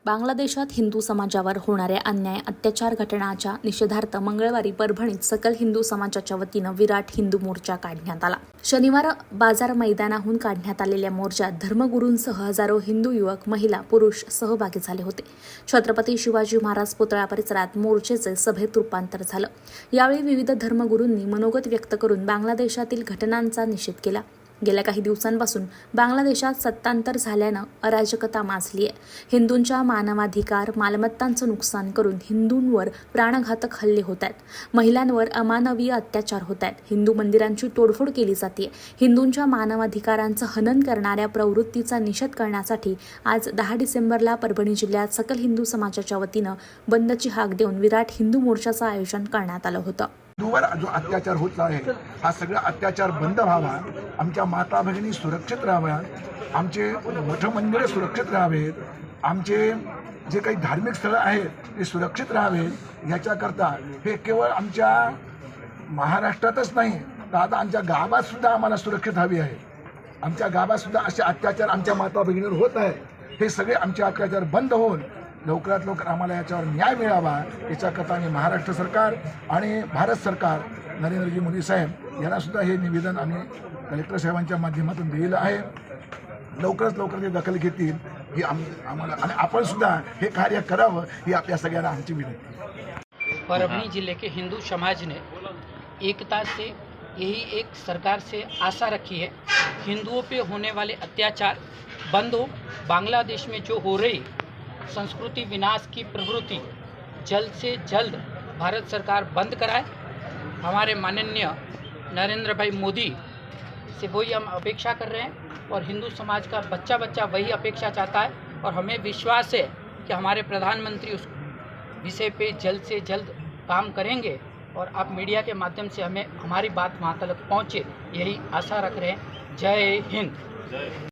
बांगलादेशात हिंदू समाजावर होणाऱ्या अन्याय अत्याचार घटनांच्या निषेधार्थ मंगळवारी परभणीत सकल हिंदू समाजाच्या वतीनं विराट हिंदू मोर्चा काढण्यात आला। शनिवार बाजार मैदानाहून काढण्यात आलेल्या मोर्चात धर्मगुरूंसह हजारो हिंदू युवक, महिला, पुरुष सहभागी झाले होते। छत्रपती शिवाजी महाराज पुतळा परिसरात मोर्चेचे सभेत रूपांतर झालं। यावेळी विविध धर्मगुरूंनी मनोगत व्यक्त करून बांगलादेशातील घटनांचा निषेध केला। गेल्या काही दिवसांपासून बांगलादेशात सत्तांतर झाल्यानं अराजकता माजली आहे। हिंदूंच्या मानवाधिकार, मालमत्तांचं नुकसान करून हिंदूंवर प्राणघातक हल्ले होत आहेत। महिलांवर अमानवीय अत्याचार होत आहेत। हिंदू मंदिरांची तोडफोड केली जाते। हिंदूंच्या मानवाधिकारांचं हनन करणाऱ्या प्रवृत्तीचा निषेध करण्यासाठी आज 10 डिसेंबरला परभणी जिल्ह्यात सकल हिंदू समाजाच्या वतीनं बंदची हाक देऊन विराट हिंदू मोर्चाचं आयोजन करण्यात आलं होतं। हिंदूवर जो अत्याचार होत आहे हा सगळा अत्याचार बंद व्हावा, आमच्या माता भगिनी सुरक्षित राहाव्यात, आमचे मठ मंदिरे सुरक्षित राहावेत, आमचे जे काही धार्मिक स्थळं आहेत ते सुरक्षित राहावेत। याच्याकरता हे केवळ आमच्या महाराष्ट्रातच नाही तर आता आमच्या गावात सुद्धा आम्हाला सुरक्षित हवी आहे। आमच्या गावात सुद्धा असे अत्याचार आमच्या माता भगिनीवर होत आहेत। हे सगळे आमचे अत्याचार बंद होऊन लवकरात लवकर आम्हाला याच्यावर न्याय मिळावा याच्याकरता आम्ही महाराष्ट्र सरकार आणि भारत सरकार नरेंद्रजी मोदी साहेब यांना सुद्धा हे निवेदन आम्ही कलेक्टर साहेबांच्या माध्यमातून दिलेलं आहे। लवकरात लवकर ते दखल घेतील ही आम्हाला आणि आपण सुद्धा हे कार्य करावं ही आपल्या सगळ्यांना आमची विनंती। परभणी जिले के हिंदू समाज ने एकता से यही एक सरकार से आशा रखी है, हिंदुओं पे होने वाले अत्याचार बंद हो। बांग्लादेश में जो हो रही संस्कृति विनाश की प्रवृत्ति जल्द से जल्द भारत सरकार बंद कराए। हमारे माननीय नरेंद्र भाई मोदी से वही हम अपेक्षा कर रहे हैं और हिंदू समाज का बच्चा बच्चा वही अपेक्षा चाहता है और हमें विश्वास है कि हमारे प्रधानमंत्री उस विषय पे जल्द से जल्द काम करेंगे और आप मीडिया के माध्यम से हमें हमारी बात वहाँ तक पहुँचे यही आशा रख रहे हैं। जय हिंद।